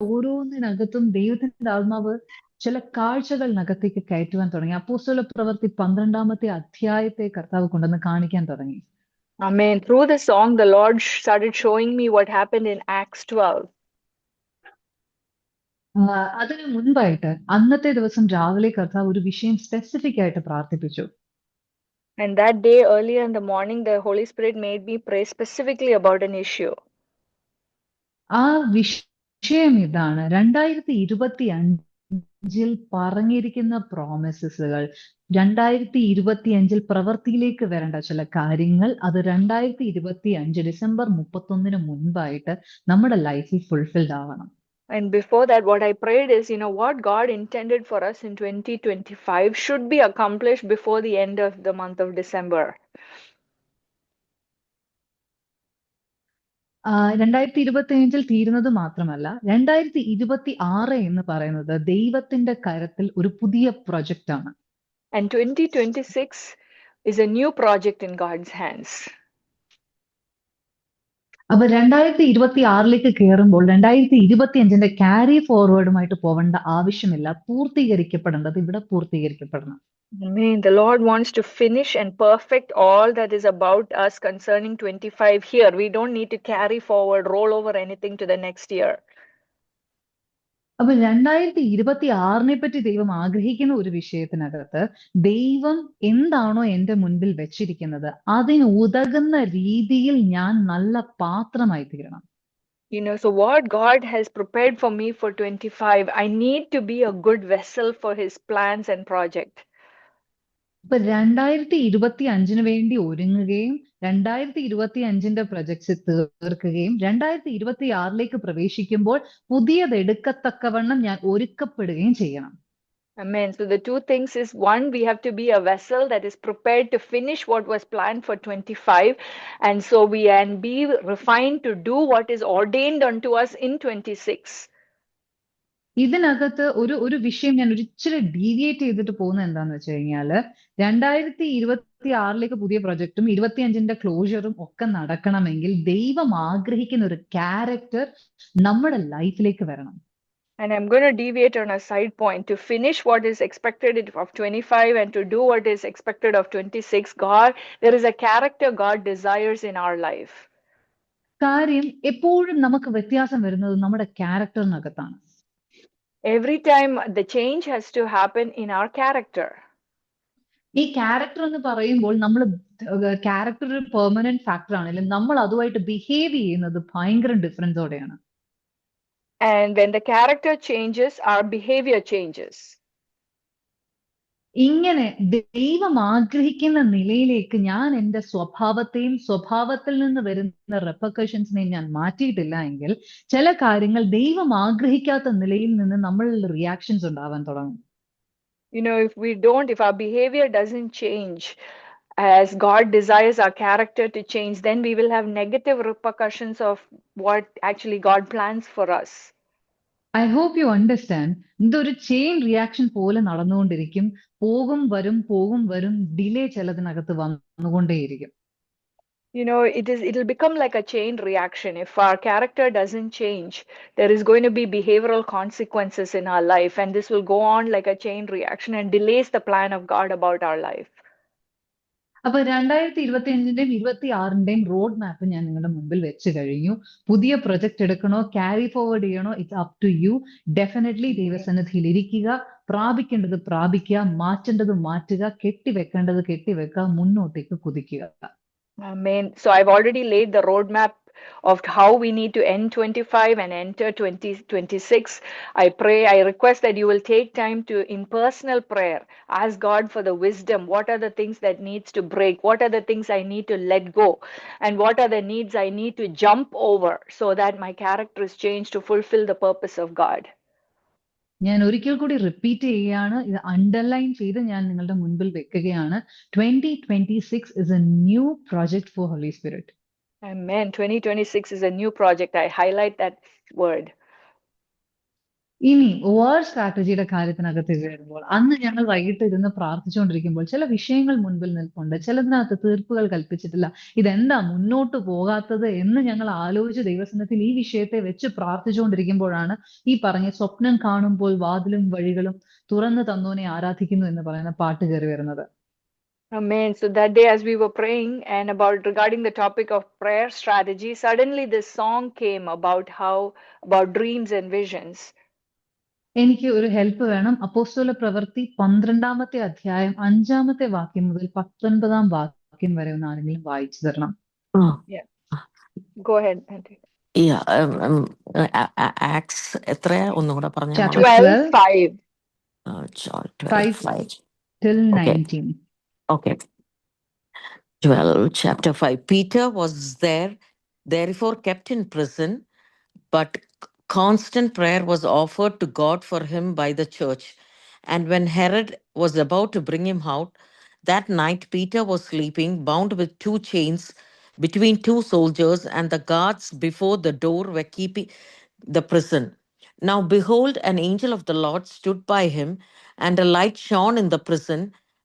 ഓരോന്നിനകത്തും ദൈവത്തിന്റെ ആത്മാവ് ചില കാഴ്ചകളിനകത്തേക്ക് കയറ്റുവാൻ തുടങ്ങി. അപ്പോസ്തല പ്രവൃത്തി 12-ാമത്തെ അധ്യായത്തെ കർത്താവ് കൊണ്ടുവന്ന് കാണിക്കാൻ തുടങ്ങി. Amen. Through the song, the Lord started showing me what happened in Acts 12. അതിനു മുൻപായിട്ട് അന്നത്തെ ദിവസം രാവിലെ കർത്താവ് ഒരു വിഷയം സ്പെസിഫിക് ആയിട്ട് പ്രാർത്ഥിപ്പിച്ചു. And that day, earlier in the morning, the Holy Spirit made me pray specifically about an issue. ആ വിഷയം ഇതാണ്: 2025 പറഞ്ഞിരിക്കുന്ന പ്രോമിസസുകൾ 2025 പ്രവൃത്തിയിലേക്ക് വരേണ്ട ചില കാര്യങ്ങൾ, അത് 2025 ഡിസംബർ 31 മുൻപായിട്ട് നമ്മുടെ ലൈഫിൽ ഫുൾഫിൽഡ് ആവണം. And before that, what I prayed is, what God intended for us in 2025 should be accomplished before the end of the month of December. 2025 തീരുന്നത് മാത്രമല്ല, 2026 എന്ന് പറയുന്നത് ദൈവത്തിന്റെ കരത്തിൽ ഒരു പുതിയ പ്രൊജക്റ്റ് ആണ്. And 2026 is a new project in God's hands. അപ്പൊ 2026 കയറുമ്പോൾ 2025 ക്യാരി ഫോർവേഡുമായിട്ട് പോവേണ്ട ആവശ്യമില്ല. പൂർത്തീകരിക്കപ്പെടേണ്ടത് ഇവിടെ പൂർത്തീകരിക്കപ്പെടണം. Amen. The Lord wants to finish and perfect all that is about us concerning 25 here. We don't need to carry forward, roll over anything to the next year. അപ്പൊ 2026 പറ്റി ദൈവം ആഗ്രഹിക്കുന്ന ഒരു വിഷയത്തിനകത്ത് ദൈവം എന്താണോ എന്റെ മുൻപിൽ വെച്ചിരിക്കുന്നത് അതിന് ഉതകുന്ന രീതിയിൽ ഞാൻ നല്ല പാത്രമായി തീരണം. So what God has prepared for me for 25, I need to be a good vessel for His plans and project. ഇപ്പൊ 2025 വേണ്ടി ഒരുങ്ങുകയും 2025 പ്രൊജക്ട്സ് തീർക്കുകയും 2026 പ്രവേശിക്കുമ്പോൾ പുതിയത് എടുക്കത്തക്കവണ്ണം ഞാൻ ഒരുക്കപ്പെടുകയും ചെയ്യണം. Amen. So the two things is, one, we have to be a vessel that is prepared to finish what was planned for 25, and so we can be refined to do what is ordained unto us in 26. ഇതിനകത്ത് ഒരു വിഷയം ഞാൻ ഒരിച്ചിരി deviate ചെയ്തിട്ട് പോകുന്നത് എന്താന്ന് വെച്ച് കഴിഞ്ഞാല് 2026 പുതിയ പ്രൊജക്റ്റും 25 ക്ലോഷറും ഒക്കെ നടക്കണമെങ്കിൽ ദൈവം ആഗ്രഹിക്കുന്ന ഒരു ക്യാരക്ടർ നമ്മുടെ ലൈഫിലേക്ക് വരണം. And I'm going to deviate on a side point. To finish what is expected of 25 and to do what is expected of 26, there is a character God desires in our life. കാര്യം എപ്പോഴും നമുക്ക് വ്യത്യാസം വരുന്നത് നമ്മുടെ ക്യാരക്ടറിനകത്താണ്. Every time the change has to happen in our character. ഈ character എന്ന് പറയുമ്പോൾ നമ്മൾ ക്യാരക്ടർ ഒരു പെർമനന്റ് ഫാക്ടർ ആണെങ്കിലും നമ്മൾ അതുമായിട്ട് ബിഹേവ് ചെയ്യുന്നത് ഭയങ്കര ഡിഫറൻസോടെയാണ്. And when the character changes, our behavior changes. ഇങ്ങനെ ദൈവം ആഗ്രഹിക്കുന്ന നിലയിലേക്ക് ഞാൻ എൻ്റെ സ്വഭാവത്തെയും സ്വഭാവത്തിൽ നിന്ന് വരുന്ന റെപ്പർക്കഷൻസിനെയും ഞാൻ മാറ്റിയിട്ടില്ല എങ്കിൽ ചില കാര്യങ്ങൾ ദൈവം ആഗ്രഹിക്കാത്ത നിലയിൽ നിന്ന് നമ്മളുടെ റിയാക്ഷൻസ് ഉണ്ടാവാൻ തുടങ്ങും. If our behavior doesn't change as God desires our character to change, then we will have negative repercussions of what actually God plans for us. I hope you understand. ഇതൊരു ചെയിൻ റിയാക്ഷൻ പോലെ നടന്നുകൊണ്ടിരിക്കും. പോകും വരും delay ചിലതിനകത്ത് വന്നുകൊണ്ടേയിരിക്കും. It'll become like a chain reaction. If our character doesn't change, there is going to be behavioral consequences in our life, and this will go on like a chain reaction and delays the plan of God about our life. അപ്പൊ 2025 26 road map ഞാൻ നിങ്ങളുടെ മുമ്പിൽ വെച്ച് കഴിഞ്ഞു. പുതിയ project എടുക്കണോ, carry forward ചെയ്യണോ, it's up to you. Definitely ദൈവസന്നിധിയിൽ ഇരിക്കുക, പ്രാപിക്കേണ്ടത് പ്രാപിക്കുക, മാറ്റേണ്ടത് മാറ്റുക, കെട്ടിവെക്കേണ്ടത് കെട്ടിവെക്കുക, മുന്നോട്ടേക്ക് കുതിക്കുക. Amen. So I've already laid the roadmap of how we need to end 25 and enter 2026. I request that you will take time to, in personal prayer, ask God for the wisdom. What are the things that needs to break? What are the things I need to let go? And what are the needs I need to jump over so that my character is changed to fulfill the purpose of God? ഞാൻ ഒരിക്കൽ കൂടി repeat ചെയ്യുകയാണ്, ഇത് underline ചെയ്ത് ഞാൻ നിങ്ങളുടെ മുൻപിൽ വെക്കുകയാണ്. 2026 is a new project for Holy Spirit. Amen. 2026 is a new project. I highlight that word. ഇനി വാർ സ്ട്രാറ്റജിയുടെ കാര്യത്തിനകത്ത് വരുമ്പോൾ അന്ന് ഞങ്ങൾ വൈകിട്ട് ഇരുന്ന് പ്രാർത്ഥിച്ചുകൊണ്ടിരിക്കുമ്പോൾ ചില വിഷയങ്ങൾ മുൻപിൽ നിൽപ്പുണ്ട്, ചിലതിനകത്ത് തീർപ്പുകൾ കൽപ്പിച്ചിട്ടില്ല, ഇതെന്താ മുന്നോട്ട് പോകാത്തത് എന്ന് ഞങ്ങൾ ആലോചിച്ച് ദൈവസന്നിധിയിൽ ഈ വിഷയത്തെ വെച്ച് പ്രാർത്ഥിച്ചുകൊണ്ടിരിക്കുമ്പോഴാണ് ഈ പറഞ്ഞ സ്വപ്നം കാണുമ്പോൾ വാതിലും വഴികളും തുറന്നു തന്നോനെ ആരാധിക്കുന്നു എന്ന് പറയുന്ന പാട്ട് കയറി വരുന്നത്. Amen. So that day, as we were praying and about regarding the topic of prayer strategy, suddenly this song came about dreams and visions. എനിക്ക് ഒരു ഹെൽപ്പ് വേണം. അപ്പോസ്തല പ്രവൃത്തി 12-ാമത്തെ അധ്യായം 5-ാമത്തെ വാക്യം മുതൽ 19-ാം വാക്യം വരെ ഒന്ന് ആരെങ്കിലും വായിച്ചു തരണം. Yeah. Go ahead, Auntie. Yeah, Acts എത്രയാ ഒന്നുകൂടെ പറഞ്ഞാൽ Chapter 12:5. 5 till 19. Okay. 12, chapter 5. Peter was therefore kept in prison, but constant prayer was offered to God for him by the church. And when Herod was about to bring him out, that night Peter was sleeping, bound with 2 chains between 2 soldiers, and the guards before the door were keeping the prison. Now behold, an angel of the Lord stood by him, and a light shone in the prison,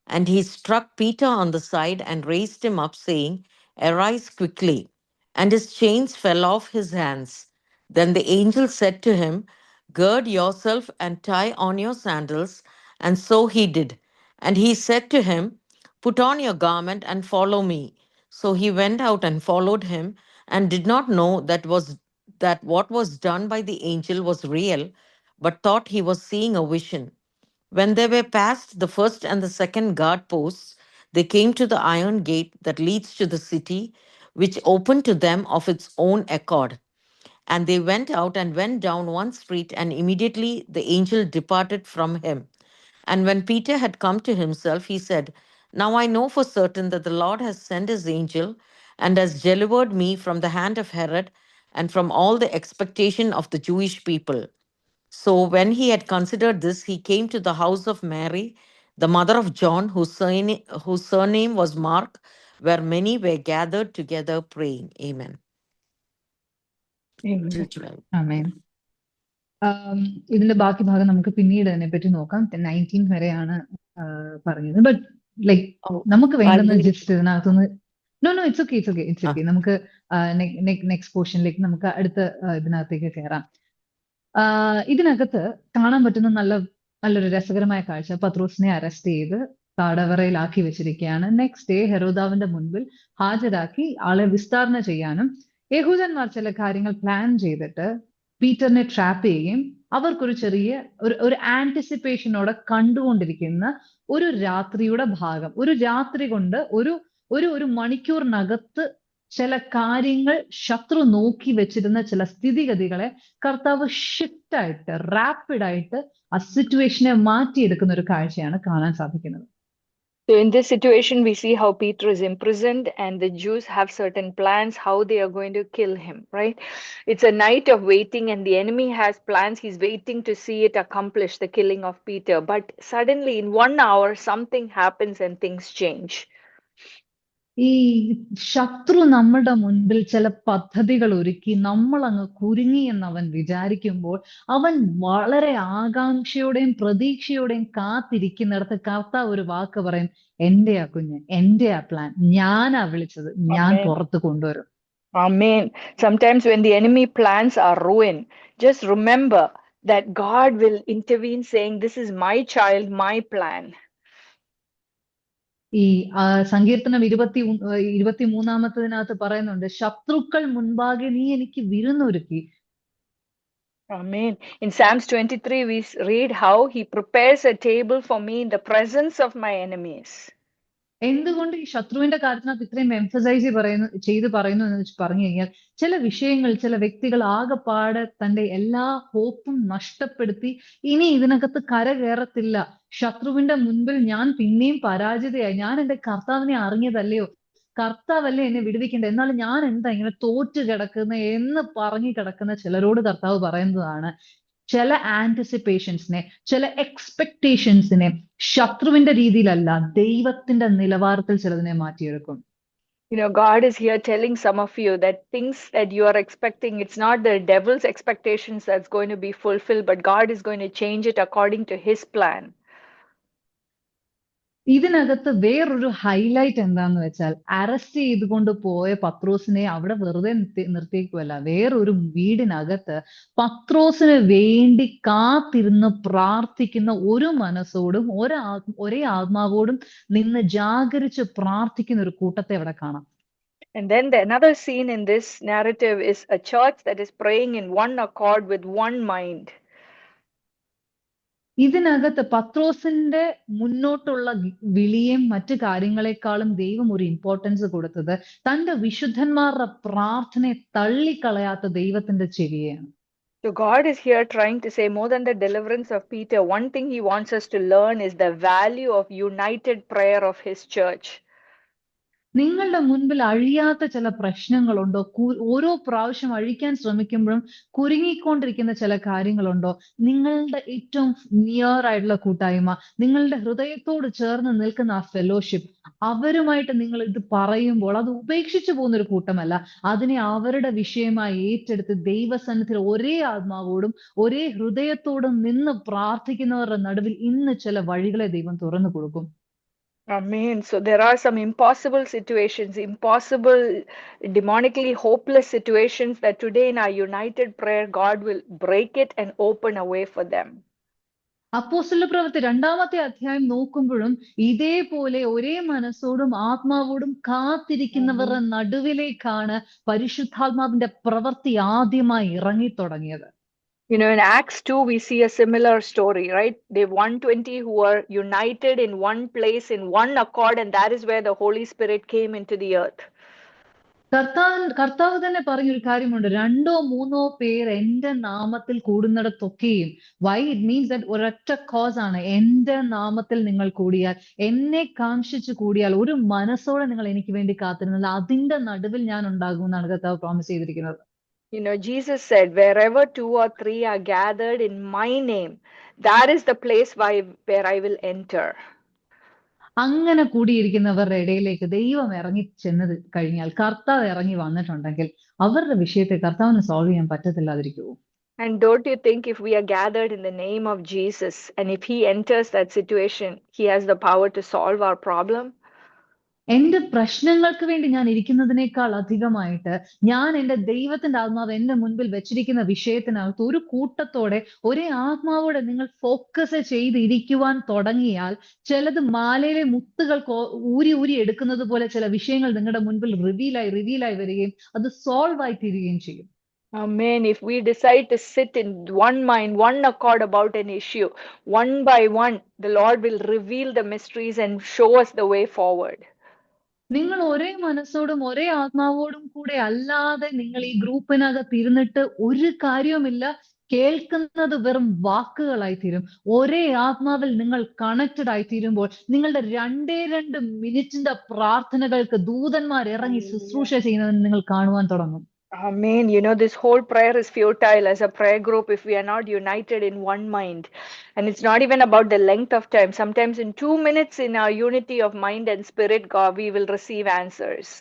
and he struck Peter on the side and raised him up, saying, Arise quickly. And his chains fell off his hands. Then the angel said to him, Gird yourself and tie on your sandals. And so he did. And he said to him, Put on your garment and follow me. So he went out and followed him, and did not know that what was done by the angel was real, but thought he was seeing a vision. When they were past the first and the second guard posts, they came to the iron gate that leads to the city, which opened to them of its own accord. And they went out and went down one street, and immediately the angel departed from him. And when Peter had come to himself, he said, Now I know for certain that the Lord has sent his angel and has delivered me from the hand of Herod and from all the expectation of the Jewish people. So when he had considered this, he came to the house of Mary, the mother of John, whose surname was Mark, where many were gathered together praying. Amen. Amen. Till 12. ആമേൻ. ഇതിന്റെ ബാക്കി ഭാഗം നമുക്ക് പിന്നീട് അതിനെപ്പറ്റി നോക്കാം. 19 വരെയാണ് പറഞ്ഞത്. But like നമുക്ക് വേണ്ടുന്ന ജസ്റ്റ് ഇതിനകത്തുനിന്ന് നോ ഇറ്റ്സ് ഓക്കെ നമുക്ക് നെക്സ്റ്റ് പോർഷനിലേക്ക് നമുക്ക് അടുത്ത ഇതിനകത്തേക്ക് കയറാം. ഇതിനകത്ത് കാണാൻ പറ്റുന്ന നല്ലൊരു രസകരമായ കാഴ്ച, പത്രോസിനെ അറസ്റ്റ് ചെയ്ത് തടവറയിലാക്കി വെച്ചിരിക്കുകയാണ്. നെക്സ്റ്റ് ഡേ ഹെരോദാവിന്റെ മുൻപിൽ ഹാജരാക്കി ആളെ വിസ്താരണ ചെയ്യാനും യഹൂദന്മാർ ചില കാര്യങ്ങൾ പ്ലാൻ ചെയ്തിട്ട് പീറ്ററിനെ ട്രാപ്പ് ചെയ്യുകയും അവർക്കൊരു ചെറിയ ഒരു ആന്റിസിപ്പേഷനോടെ കണ്ടുകൊണ്ടിരിക്കുന്ന ഒരു രാത്രിയുടെ ഭാഗം, ഒരു രാത്രി കൊണ്ട് ഒരു മണിക്കൂറിനകത്ത് ചില കാര്യങ്ങൾ ശത്രു നോക്കി വെച്ചിരുന്ന ചില സ്ഥിതിഗതികളെ കർത്താവ് ഷിഫ്റ്റായിട്ട് റാപ്പിഡായിട്ട് ആ സിറ്റുവേഷനെ മാറ്റിയെടുക്കുന്ന ഒരു കാഴ്ചയാണ് കാണാൻ സാധിക്കുന്നത്. So in this situation, we see how Peter is imprisoned and the Jews have certain plans how they are going to kill him, right? It's a night of waiting and the enemy has plans. He's waiting to see it accomplish, the killing of Peter. But suddenly in 1 hour, something happens and things change. ഈ ശത്രു നമ്മുടെ മുൻപിൽ ചില പദ്ധതികൾ ഒരുക്കി നമ്മൾ അങ്ങ് കുരുങ്ങി എന്ന് അവൻ വിചാരിക്കുമ്പോൾ അവൻ വളരെ ആകാംക്ഷയോടെയും പ്രതീക്ഷയോടെയും കാത്തിരിക്കുന്നിടത്ത് കർത്താവ് ഒരു വാക്ക് പറയും, എന്റെയാ കുഞ്ഞ്, എന്റെയാ പ്ലാൻ, ഞാനാ വിളിച്ചത്, ഞാൻ പുറത്ത് കൊണ്ടുവരും. Amen. Sometimes when the enemy plans are ruin, just remember that God will intervene saying, this is my child, my plan. ഈ സങ്കീർത്തനം 23-ാമത്തതിനകത്ത് പറയുന്നുണ്ട്, ശത്രുക്കൾ മുൻപാകെ നീ എനിക്ക് വിരുന്നൊരുക്കി. Amen. In Psalms 23, we read how he prepares a table for me in the presence of my enemies. എന്തുകൊണ്ട് ഈ ശത്രുവിന്റെ കാര്യത്തിനകത്ത് ഇത്രയും എംഫസൈസ് പറയുന്നു എന്ന് പറഞ്ഞു കഴിഞ്ഞാൽ, ചില വിഷയങ്ങൾ, ചില വ്യക്തികൾ ആകെപ്പാടെ തന്റെ എല്ലാ ഹോപ്പും നഷ്ടപ്പെടുത്തി ഇനി ഇതിനകത്ത് കരകയറത്തില്ല, ശത്രുവിന്റെ മുൻപിൽ ഞാൻ പിന്നെയും പരാജിതയായി, ഞാൻ എന്റെ കർത്താവിനെ അറിഞ്ഞതല്ലയോ, കർത്താവല്ലേ എന്നെ വിടുവിക്കേണ്ടത്, എന്നാലും ഞാൻ എന്താ ഇങ്ങനെ തോറ്റു കിടക്കുന്ന എന്ന് പറഞ്ഞു കിടക്കുന്ന ചിലരോട് കർത്താവ് പറയുന്നതാണ്, ചില ആന്റിസിപ്പേഷൻസിനെ, ചില എക്സ്പെക്ടേഷൻസിനെ ശത്രുവിന്റെ രീതിയിലല്ല ദൈവത്തിന്റെ നിലവാരത്തിൽ ചിലതിനെ മാറ്റിയെടുക്കും. You know, God is here telling some of you that things that you are expecting, it's not the devil's expectations that's going to be fulfilled, but God is going to change it according to his plan. ഇതിനകത്ത് വേറൊരു highlight എന്താന്ന് വെച്ചാൽ arrest ചെയ്തുകൊണ്ട് പോയ പത്രോസിനെ അവിടെ വെറുതെ നിർത്തിയേക്കുമല്ല, വേറൊരു വീടിനകത്ത് പത്രോസിന് വേണ്ടി കാത്തിരുന്ന് പ്രാർത്ഥിക്കുന്ന ഒരു മനസ്സോടും ഒരേ ആത്മാവോടും നിന്ന് ജാഗരിച്ച് പ്രാർത്ഥിക്കുന്ന ഒരു കൂട്ടത്തെ അവിടെ കാണാം. And then another scene in this narrative is a church that is praying in one accord with one mind. ഇതിനകത്ത് പത്രോസിന്റെ മുന്നോട്ടുള്ള വിളിയും മറ്റു കാര്യങ്ങളെക്കാളും ദൈവം ഒരു ഇമ്പോർട്ടൻസ് കൊടുത്തത് തന്റെ വിശുദ്ധന്മാരുടെ പ്രാർത്ഥനയെ തള്ളിക്കളയാത്ത ദൈവത്തിന്റെ ചെവിയാണ്. So God is here trying to say, more than the deliverance of Peter, one thing he wants us to learn is the value of united prayer of his church. നിങ്ങളുടെ മുൻപിൽ അഴിയാത്ത ചില പ്രശ്നങ്ങളുണ്ടോ? ഓരോ പ്രാവശ്യം അഴിക്കാൻ ശ്രമിക്കുമ്പോഴും കുരുങ്ങിക്കൊണ്ടിരിക്കുന്ന ചില കാര്യങ്ങളുണ്ടോ? നിങ്ങളുടെ ഏറ്റവും നിയർ ആയിട്ടുള്ള കൂട്ടായ്മ, നിങ്ങളുടെ ഹൃദയത്തോട് ചേർന്ന് നിൽക്കുന്ന ആ ഫെലോഷിപ്പ്, അവരുമായിട്ട് നിങ്ങൾ ഇത് പറയുമ്പോൾ അത് ഉപേക്ഷിച്ചു പോകുന്ന ഒരു കൂട്ടമല്ല, അതിനെ അവരുടെ വിഷയമായി ഏറ്റെടുത്ത് ദൈവസന്നിധിയിൽ ഒരേ ആത്മാവോടും ഒരേ ഹൃദയത്തോടും നിന്ന് പ്രാർത്ഥിക്കുന്നവരുടെ നടുവിൽ ഇന്ന് ചില വഴികളെ ദൈവം തുറന്നു കൊടുക്കും. Amen. So there are some impossible situations, impossible, demonically hopeless situations that today in our united prayer, God will break it and open a way for them. അപ്പോസ്തല പ്രവൃത്തി 2-ാമത്തെ അധ്യായം നോക്കുമ്പോഴും ഇതേപോലെ ഒരേ മനസ്സോടും ആത്മാവോടും കാത്തിരിക്കുന്നവരുടെ നടുവിലേക്കാണ് പരിശുദ്ധാത്മാവിന്റെ പ്രവൃത്തി ആദ്യമായി ഇറങ്ങി തുടങ്ങിയത്. You know, in Acts 2, we see a similar story, right? The 120 who were united in one place, in one accord, and that is where the Holy Spirit came into the earth. കർത്താവ് തന്നെ പറഞ്ഞൊരു കാര്യമുണ്ട്, 2-3 പേർ എന്റെ നാമത്തിൽ കൂടുന്നിടത്തൊക്കെയും. Why it means that ഒരൊറ്റ cos ആണ്, എന്റെ നാമത്തിൽ നിങ്ങൾ കൂടിയാൽ, എന്നെ കാംക്ഷിച്ച് കൂടിയാൽ, ഒരു മനസ്സോടെ നിങ്ങൾ എനിക്ക് വേണ്ടി കാത്തിരുന്നത്, അതിന്റെ നടുവിൽ ഞാൻ ഉണ്ടാകും എന്നാണ് കർത്താവ് പ്രോമിസ് ചെയ്തിരിക്കുന്നത്. You know, Jesus said, wherever 2 or 3 are gathered in my name, that is the place where I will enter. അങ്ങനെ കൂടിയിരിക്കുന്നവരുടെ ഇടയിലേക്ക് ദൈവം ഇറങ്ങി ചെന്നത് കഴിഞ്ഞാൽ, കർത്താവ് ഇറങ്ങി വന്നിട്ടുണ്ടെങ്കിൽ അവരുടെ വിഷയത്തെ കർത്താവിന് സോൾവ് ചെയ്യാൻ പറ്റത്തില്ലാതിരിക്കുമോ? And don't you think if we are gathered in the name of Jesus and if he enters that situation, he has the power to solve our problem? എന്റെ പ്രശ്നങ്ങൾക്ക് വേണ്ടി ഞാൻ ഇരിക്കുന്നതിനേക്കാൾ അധികമായിട്ട് ഞാൻ എന്റെ ദൈവത്തിന്റെ ആത്മാവ് എന്റെ മുൻപിൽ വെച്ചിരിക്കുന്ന വിഷയത്തിനകത്ത് ഒരു കൂട്ടത്തോടെ ഒരേ ആത്മാവോടെ നിങ്ങൾ ഫോക്കസ് ചെയ്ത് ഇരിക്കുവാൻ തുടങ്ങിയാൽ, ചിലത് മാലയിലെ മുത്തുകൾ ഊരി എടുക്കുന്നത് പോലെ ചില വിഷയങ്ങൾ നിങ്ങളുടെ മുൻപിൽ റിവീലായി വരികയും അത് സോൾവ് ആയി തീരുകയും ചെയ്യും. Amen. If we decide to sit in one mind, one accord about an issue, one by one, the Lord will reveal the mysteries and show us the way forward. നിങ്ങൾ ഒരേ മനസ്സോടും ഒരേ ആത്മാവോടും കൂടെ അല്ലാതെ നിങ്ങൾ ഈ ഗ്രൂപ്പിനകത്ത് ഇരുന്നിട്ട് ഒരു കാര്യവുമില്ല, കേൾക്കുന്നത് വെറും വാക്കുകളായി തീരും. ഒരേ ആത്മാവിൽ നിങ്ങൾ കണക്റ്റഡ് ആയി തീരുമ്പോൾ നിങ്ങളുടെ 2 മിനിറ്റിന്റെ പ്രാർത്ഥനകൾക്ക് ദൂതന്മാർ ഇറങ്ങി ശുശ്രൂഷ ചെയ്യുന്നത് നിങ്ങൾ കാണുവാൻ തുടങ്ങും. Amen. You know, this whole prayer is futile as a prayer group if we are not united in one mind. And it's not even about the length of time. Sometimes in 2 minutes in our unity of mind and spirit, God, we will receive answers.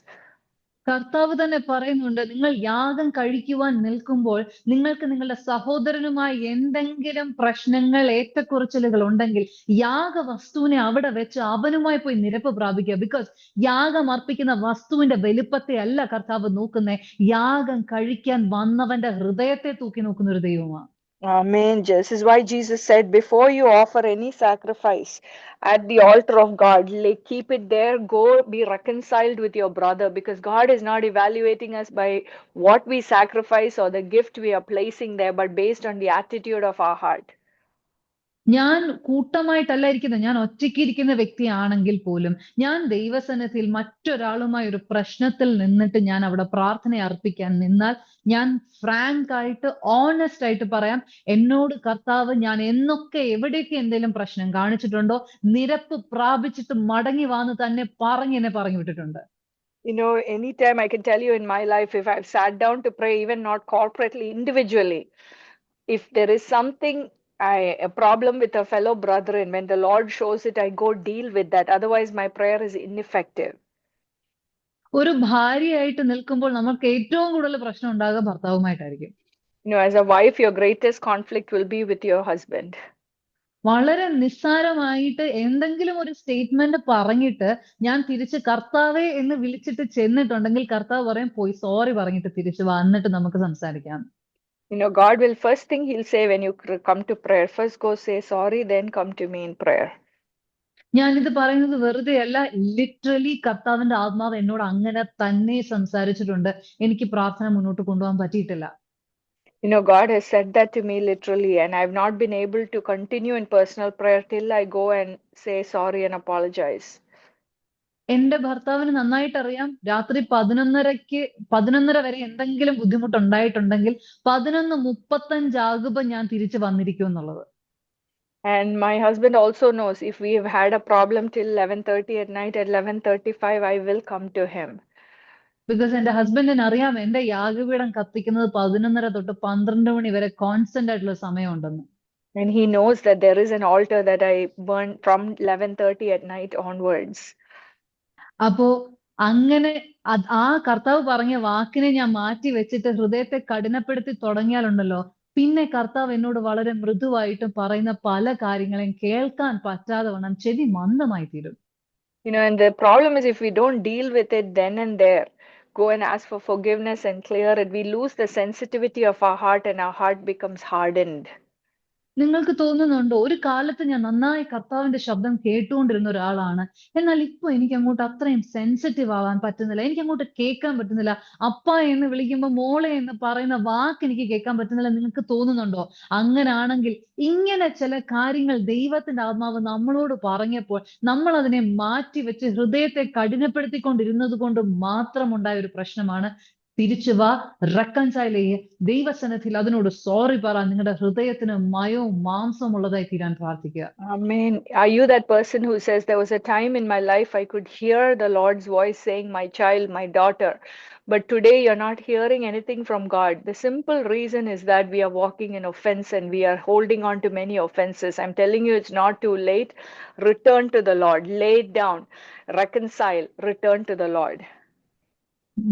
കർത്താവ് തന്നെ പറയുന്നുണ്ട്, നിങ്ങൾ യാഗം കഴിക്കുവാൻ നിൽക്കുമ്പോൾ നിങ്ങൾക്ക് നിങ്ങളുടെ സഹോദരനുമായി എന്തെങ്കിലും പ്രശ്നങ്ങൾ, ഏറ്റക്കുറച്ചിലുകൾ ഉണ്ടെങ്കിൽ യാഗവസ്തുവിനെ അവിടെ വെച്ച് അവനുമായി പോയി നിരപ്പ് പ്രാപിക്കുക. ബിക്കോസ് യാഗം അർപ്പിക്കുന്ന വസ്തുവിന്റെ വലുപ്പത്തെ അല്ല കർത്താവ് നോക്കുന്നേ, യാഗം കഴിക്കാൻ വന്നവന്റെ ഹൃദയത്തെ തൂക്കി നോക്കുന്ന ഒരു ദൈവമാണ്. Amen. This is why Jesus said, before you offer any sacrifice at the altar of God, keep it there, go be reconciled with your brother, because God is not evaluating us by what we sacrifice or the gift we are placing there, but based on the attitude of our heart. ഞാൻ കൂട്ടമായിട്ടല്ല ഇരിക്കുന്നത്, ഞാൻ ഒറ്റയ്ക്ക് ഇരിക്കുന്ന വ്യക്തിയാണെങ്കിൽ പോലും ഞാൻ ദൈവസന്നിധിയിൽ മറ്റൊരാളുമായി ഒരു പ്രശ്നത്തിൽ നിന്നിട്ട് ഞാൻ അവിടെ പ്രാർത്ഥന അർപ്പിക്കാൻ നിന്നാൽ, ഞാൻ ഫ്രാങ്ക് ആയിട്ട് ഓണസ്റ്റ് ആയിട്ട് പറയാം, എന്നോട് കർത്താവ് ഞാൻ എന്നൊക്കെ എവിടെയൊക്കെ എന്തെങ്കിലും പ്രശ്നം കാണിച്ചിട്ടുണ്ടോ നിരപ്പ് പ്രാപിച്ചിട്ട് മടങ്ങി വന്ന് തന്നെ എന്നെ പറഞ്ഞു വിട്ടിട്ടുണ്ട്. You know, anytime I can tell you in my life, if I've sat down to pray, even not corporately, individually, if there is something, a problem with a fellow brother, and when the Lord shows it, I go deal with that. Otherwise, my prayer is ineffective. ഒരു ഭാര്യയായിട്ട് നിൽക്കുമ്പോൾ നമുക്ക് ഏറ്റവും കൂടുതൽ പ്രശ്നം ഉണ്ടാകുക ഭർത്താവുമായിട്ടായിരിക്കും. As a wife, your greatest conflict will be with your husband. വളരെ നിസ്സാരമായിട്ട് എന്തെങ്കിലും ഒരു സ്റ്റേറ്റ്മെന്റ് പറഞ്ഞിട്ട് ഞാൻ തിരിച്ച് കർത്താവേ എന്ന് വിളിച്ചിട്ട് ചെന്നിട്ടുണ്ടെങ്കിൽ കർത്താവ് പറയും പോയി സോറി പറഞ്ഞിട്ട് തിരിച്ചു വന്നിട്ട് നമുക്ക് സംസാരിക്കാം. God will first thing he'll say when you come to prayer, first go say sorry, then come to me in prayer. ഞാനിത് പറയുന്നത് വെറുതെ അല്ല, ലിറ്ററലി കർത്താവിന്റെ ആത്മാവ് എന്നോട് അങ്ങനെ തന്നെ സംസാരിച്ചിട്ടുണ്ട്. എനിക്ക് പ്രാർത്ഥന മുന്നോട്ട് കൊണ്ടുപോകാൻ പറ്റിയിട്ടില്ല. God has said that to me literally, and I've not been able to continue in personal prayer till I go and say sorry and apologize. എന്റെ ഭർത്താവിന് നന്നായിട്ട് അറിയാം, രാത്രി 11:30 വരെ എന്തെങ്കിലും ബുദ്ധിമുട്ടുണ്ടായിട്ടുണ്ടെങ്കിൽ 11:35 ആകുമ്പോൾ ഞാൻ തിരിച്ചു വന്നിരിക്കും എന്നുള്ളത്. And my husband also knows if we have had a problem till 11:30 at night, at 11:35 I will come to him. Because എന്റെ ഹസ്ബൻഡിന് അറിയാം എന്റെ യാഗപീഠം കത്തിക്കുന്നത് 11:30 തൊട്ട് 12 മണി വരെ കോൺസ്റ്റന്റ് ആയിട്ടുള്ള സമയമുണ്ടെന്ന്. And he knows that there is an altar that I burn from 11:30 at night onwards. അപ്പോ അങ്ങനെ ആ കർത്താവ് പറഞ്ഞ വാക്കിനെ ഞാൻ മാറ്റി വെച്ചിട്ട് ഹൃദയത്തെ കഠിനപ്പെടുത്തി തുടങ്ങിയാലുണ്ടല്ലോ, പിന്നെ കർത്താവ് എന്നോട് വളരെ മൃദുവായിട്ടും പറയുന്ന പല കാര്യങ്ങളെയും കേൾക്കാൻ പറ്റാതെ വണ്ണം ചെവി മന്ദമായി തീരും. And the problem is if we don't deal with it then and there, go and ask for forgiveness and clear it, we lose the sensitivity of our heart and our heart becomes hardened. നിങ്ങൾക്ക് തോന്നുന്നുണ്ടോ, ഒരു കാലത്ത് ഞാൻ നന്നായി കർത്താവിന്റെ ശബ്ദം കേട്ടുകൊണ്ടിരുന്ന ഒരാളാണ്, എന്നാൽ ഇപ്പൊ എനിക്ക് അങ്ങോട്ട് അത്രയും സെൻസിറ്റീവ് ആവാൻ പറ്റുന്നില്ല, എനിക്ക് അങ്ങോട്ട് കേൾക്കാൻ പറ്റുന്നില്ല, അപ്പ എന്ന് വിളിക്കുമ്പോൾ മോളെ എന്ന് പറയുന്ന വാക്ക് എനിക്ക് കേൾക്കാൻ പറ്റുന്നില്ല. നിങ്ങൾക്ക് തോന്നുന്നുണ്ടോ? അങ്ങനാണെങ്കിൽ ഇങ്ങനെ ചില കാര്യങ്ങൾ ദൈവത്തിന്റെ ആത്മാവ് നമ്മളോട് പറഞ്ഞപ്പോൾ നമ്മൾ അതിനെ മാറ്റി വെച്ച് ഹൃദയത്തെ കഠിനപ്പെടുത്തിക്കൊണ്ടിരുന്നത് കൊണ്ട് മാത്രമുണ്ടായ ഒരു പ്രശ്നമാണ്. തിരിച്ചു വാ, റെക്കൺസൈൽ ചെയ്യ്, ദൈവസന്നിധിയിൽ അതിനോട് സോറി പറ, നിങ്ങളുടെ ഹൃദയത്തിന് മയവും മാംസവും ഉള്ളതായി തീരാൻ പ്രാർത്ഥിക്കുക. Amen. Are you that person who says there was a time in my life I could hear the Lord's voice saying, my child, my daughter, but today you're not hearing anything from God? The simple reason is that we are walking in offense and we are holding on to many offenses. I'm telling you, it's not too late. Return to the Lord, lay it down, reconcile, return to the Lord.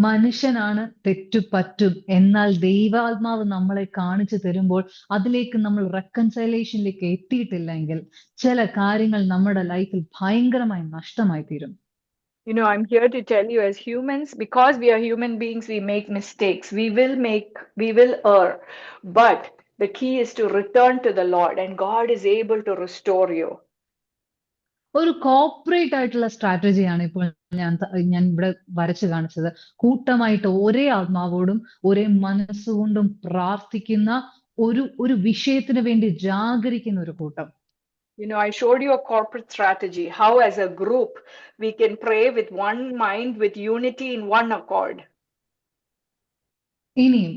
മനുഷ്യനാണ് തെറ്റുപറ്റും, എന്നാൽ ദൈവാത്മാവ് നമ്മളെ കാണിച്ചു തരുമ്പോൾ അതിലേക്ക് നമ്മൾ റെക്കൺസൈലേഷനിലേക്ക് എത്തിയിട്ടില്ലെങ്കിൽ ചില കാര്യങ്ങൾ നമ്മുടെ ലൈഫിൽ ഭയങ്കരമായി നഷ്ടമായി തീരും. I'm here to tell you, as humans, because we are human beings, we make mistakes. We will err. But the key is to return to the Lord, and God is able to restore you. ഒരു corporate ആയിട്ടുള്ള സ്ട്രാറ്റജിയാണ് ഇപ്പോൾ ഞാൻ ഇവിടെ വരച്ചു കാണിച്ചത്. കൂട്ടമായിട്ട് ഒരേ ആത്മാവോടും ഒരേ മനസ്സുകൊണ്ടും പ്രാർത്ഥിക്കുന്ന ഒരു വിഷയത്തിന് വേണ്ടി ജാഗരിക്കുന്ന ഒരു കൂട്ടം. I showed you a corporate strategy, how as a group we can pray with one mind, with unity in one accord. ഇനിയും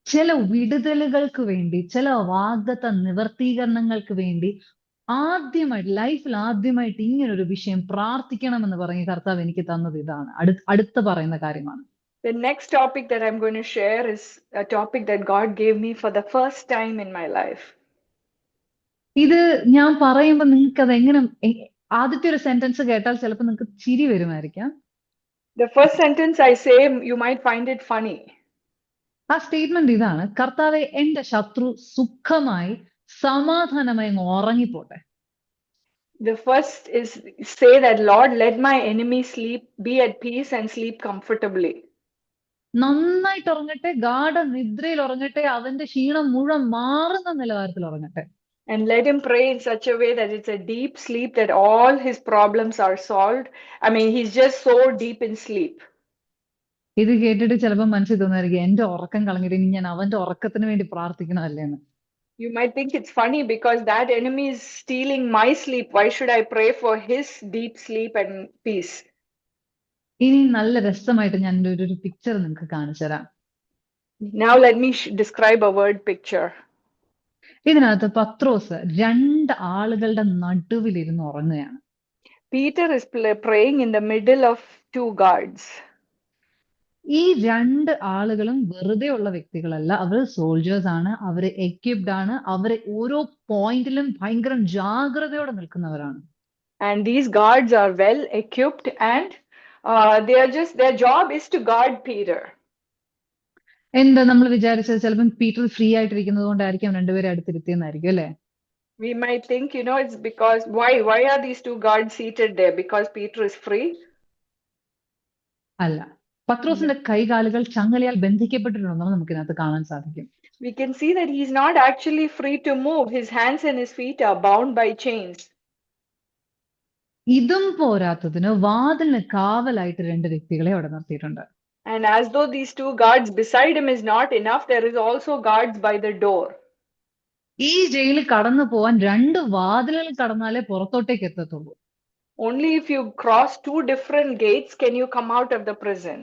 ചില വിടുതലുകൾക്ക് വേണ്ടി, ചില വാഗ്ദത്ത നിവർത്തീകരണങ്ങൾക്ക് വേണ്ടി ലൈഫിൽ ആദ്യമായിട്ട് ഇങ്ങനെ ഒരു വിഷയം പ്രാർത്ഥിക്കണമെന്ന് പറഞ്ഞ് കർത്താവ് എനിക്ക് തന്നത് ഇതാണ്. അടുത്ത പറയുന്ന കാര്യമാണ്. The next topic that I'm going to share is a topic that God gave me for the first time in my life. ഇത് ഞാൻ പറയുമ്പോൾ നിങ്ങൾക്ക് അത് എങ്ങനെ, ആദ്യത്തെ ഒരു സെന്റൻസ് കേട്ടാൽ ചിലപ്പോൾ നിങ്ങൾക്ക് ചിരി വരുമായിരിക്കാം. The first sentence I say, you might find it funny. ആ സ്റ്റേറ്റ്മെന്റ് ഇതാണ്: കർത്താവെ, എന്റെ ശത്രു സുഖമായി സമാധാനമായി ഉറങ്ങിപ്പോട്ടെ. The first is say that, Lord, let my enemy sleep, be at peace and sleep comfortably. നന്നായിട്ട് ഉറങ്ങട്ടെ, ഗാഢ നിദ്രയിൽ ഉറങ്ങട്ടെ, അവന്റെ ക്ഷീണം മുഴുവൻ മാറുന്ന നിലവാരത്തിൽ ഉറങ്ങട്ടെ. And let him pray in such a way that it's a deep sleep, that all his problems are solved. I mean, he's just so deep in sleep. ഇത് കേട്ടിട്ട് ചിലപ്പോൾ മനസ്സിൽ തോന്നായിരിക്കും, എന്റെ ഉറക്കം കളഞ്ഞിട്ട് ഇനി ഞാൻ അവന്റെ ഉറക്കത്തിന് വേണ്ടി പ്രാർത്ഥിക്കണമല്ലേന്ന്. You might think it's funny because that enemy is stealing my sleep. Why should I pray for his deep sleep and peace? ഇനി നല്ല രസമായിട്ട് ഞാൻ ഒരു പിക്ചർ നിങ്ങൾക്ക് കാണിച്ചു തരാം. Now let me describe a word picture. ഇതിനകത്ത് പത്രോസ് 2 ആളുകളുടെ നടുവിലിരുന്ന് ഉറങ്ങുകയാണ്. Peter is praying in the middle of 2 guards. ഈ 2 ആളുകളും വെറുതെ ഉള്ള വ്യക്തികളല്ല, അവർ സോൾജേഴ്സ് ആണ്, അവര് എക്വിപ്ഡ് ആണ്, അവര് ഓരോ പോയിന്റിലും ഭയങ്കര ജാഗ്രതയോടെ നിൽക്കുന്നവരാണ്. And these guards are well equipped and Their job is to guard Peter. എന്താ നമ്മൾ വിചാരിച്ചത് ചിലപ്പം പീറ്റർ ഫ്രീ ആയിട്ടിരിക്കുന്നത് കൊണ്ടായിരിക്കും രണ്ടുപേരെ അടുത്തിരുത്തിയെന്നായിരിക്കും അല്ലെ? We might think, it's because why are these two guards seated there? Because Peter is free? അല്ല, പത്രോസിന്റെ കൈകാലുകൾ ചങ്ങലയാൽ ബന്ധിക്കപ്പെട്ടിട്ടുണ്ടെന്ന് നമുക്ക് ഇതിനകത്ത് കാണാൻ സാധിക്കും. We can see that he's not actually free to move. His hands and his feet are bound by chains. ഇതും പോരാത്തതിന് വാതിലിന് കാവലായിട്ട് രണ്ട് വ്യക്തികളെ അവിടെ നിർത്തിയിട്ടുണ്ട്. And as though these two guards beside him is not enough, there is also guards by the door. ഈ ജയിലിൽ കടന്നു പോവാൻ രണ്ട് വാതിലുകൾ കടന്നാലേ പുറത്തോട്ടേക്ക് എത്തത്തുള്ളൂ. Only if you cross two different gates can you come out of the prison.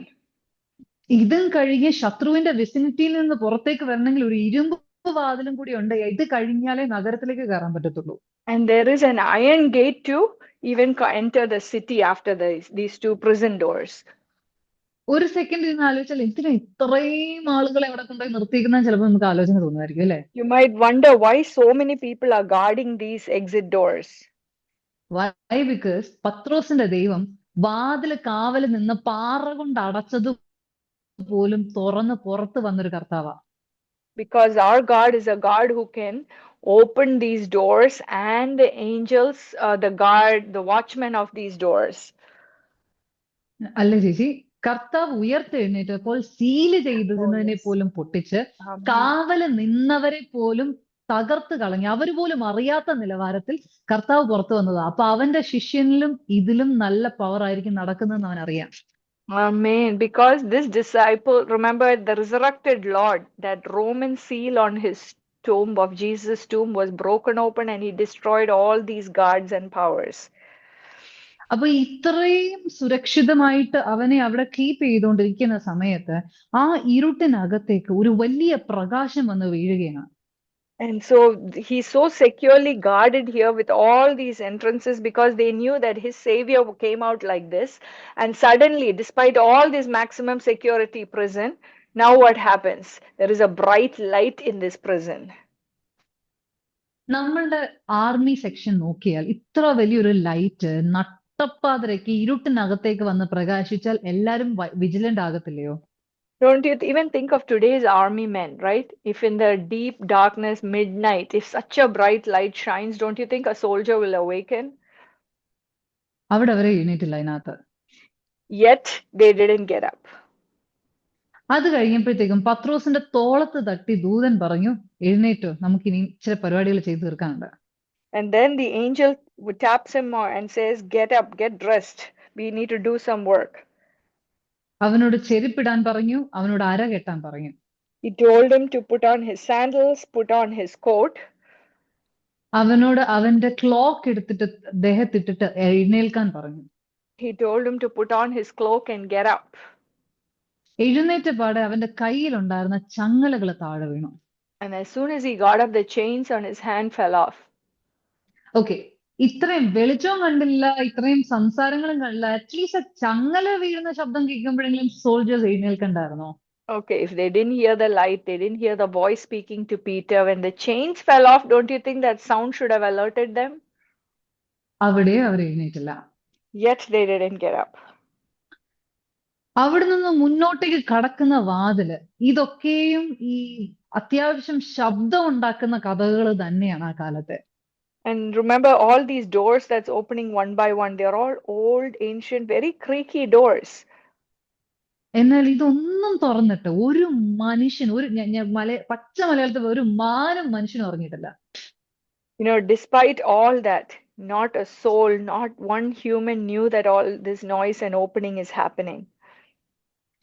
ഇതും കഴിഞ്ഞ് ശത്രുവിന്റെ വിസിനിറ്റിയിൽ നിന്ന് പുറത്തേക്ക് വരണമെങ്കിൽ ഒരു ഇരുമ്പ് വാതിലും കൂടി ഉണ്ട്. ഇത് കഴിഞ്ഞാലേ നഗരത്തിലേക്ക് കയറാൻ പറ്റത്തുള്ളൂ. And there is an iron gate to even enter the city after these two prison doors. ഒരു സെക്കൻഡ് ഇരുന്ന് ആലോചിച്ചാൽ എന്തിനാ ഇത്രയും ആളുകളെ അവിടെ കൊണ്ടുപോയി നിർത്തിയിരിക്കുന്ന ചിലപ്പോൾ നമുക്ക് ആലോചന തോന്നുമായിരിക്കും അല്ലെ? You might wonder why so many people are guarding these exit doors. Why? Because പത്രോസിന്റെ ദൈവം വാതില് കാവല് നിന്ന് പാറ കൊണ്ട് അടച്ചത് പോലും തുറന്ന് പുറത്ത് വന്നൊരു കർത്താവാ. Because our God is a God who can open these doors, and the angels, the watchmen of these doors. അല്ല ചേച്ചി, കർത്താവ് ഉയർത്തെഴുന്നേറ്റപ്പോൾ സീല് ചെയ്തതിനെ പോലും പൊട്ടിച്ച് കാവല് നിന്നവരെ പോലും തകർത്ത് കളഞ്ഞു. അവര് പോലും അറിയാത്ത നിലവാരത്തിൽ കർത്താവ് പുറത്തു വന്നതാ. അപ്പൊ അവന്റെ ശിഷ്യനിലും ഇതിലും നല്ല പവർ ആയിരിക്കും നടക്കുന്നതെന്ന് അവൻ അറിയാം. Amen. Because this disciple, remember the resurrected Lord, that Roman seal on his tomb, of Jesus' tomb, was broken open and he destroyed all these guards and powers. അപ്പൊ ഇത്രയും സുരക്ഷിതമായിട്ട് അവനെ അവിടെ കീപ്പ് ചെയ്തുകൊണ്ടിരിക്കുന്ന സമയത്ത് ആ ഇരുട്ടിനകത്തേക്ക് ഒരു വലിയ പ്രകാശം വന്ന് വീഴുകയാണ്. And so he's so securely guarded here with all these entrances because they knew that his savior came out like this. And suddenly, despite all this maximum security prison, now what happens? There is a bright light in this prison. നമ്മളുടെ army section നോക്കിയാൽ ഇത്ര വലിയൊരു light നട്ടപ്പാതിരക്ക് ഇരുട്ടിനകത്തേക്ക് വന്ന് പ്രകാശിച്ചാൽ എല്ലാരും vigilant ആകത്തില്ലയോ? Don't you even think of today's army men, right? If in the deep darkness, midnight, if such a bright light shines, don't you think a soldier will awaken? അവിടെ അവരെ എഴുന്നേറ്റില്ല അതിനകത്ത്. Yet they didn't get up. അത് കഴിഞ്ഞപ്പോഴത്തേക്കും പത്രോസിന്റെ തോളത്ത് തട്ടി ദൂതൻ പറഞ്ഞു, എഴുന്നേറ്റോ, നമുക്കിനി ചില പരിപാടികൾ ചെയ്തു തീർക്കാനുണ്ട്. And then the angel taps him and says, get up, get dressed. We need to do some work. അവനോട് ചെരുപ്പിടാൻ പറഞ്ഞു, അവനോട് അര കെട്ടാൻ പറഞ്ഞു. He told him to put on his sandals, put on his coat. അവനോട് അവന്റെ ക്ലോക്ക് എടുത്തിട്ട് ദേഹത്തിട്ടിട്ട് എഴുന്നേൽക്കാൻ പറഞ്ഞു. He told him to put on his cloak and get up. എഴുന്നേറ്റ പാടെ അവന്റെ കയ്യിലുണ്ടായിരുന്ന ചങ്ങലകൾ താഴെ വീണു. And as soon as he got up, the chains on his hand fell off. Okay, ഇത്രയും വെളിച്ചവും കണ്ടില്ല, ഇത്രയും സംസാരങ്ങളും കണ്ടില്ല, അറ്റ്ലീസ്റ്റ് ചങ്ങല വീഴുന്ന ശബ്ദം കേൾക്കുമ്പോഴെങ്കിലും soldiers എഴുന്നേൽക്കണ്ടായിരുന്നോ? Okay, if they didn't hear the light, they didn't hear the voice speaking to Peter, when the chains fell off, don't you think that sound should have alerted them? അവിടെ അവർ എഴുന്നേറ്റില്ല. Yet they didn't get up. അവിടെ നിന്ന് മുന്നോട്ടേക്ക് കടക്കുന്ന വാതില്, ഇതൊക്കെയും ഈ അത്യാവശ്യം ശബ്ദം ഉണ്ടാക്കുന്ന കഥകൾ തന്നെയാണ് ആ കാലത്തെ. And remember, all these doors that's opening one by one, they're all old, ancient, very creaky doors. എന്നാൽ ഇതൊന്നും തുറന്നിട്ട് ഒരു മനുഷ്യൻ, ഒരു പച്ച മലയാളത്തിൽ ഒരു മാനം മനുഷ്യനും ഉറങ്ങിയിട്ടില്ല. Despite all that, not a soul, not one human knew that all this noise and opening is happening.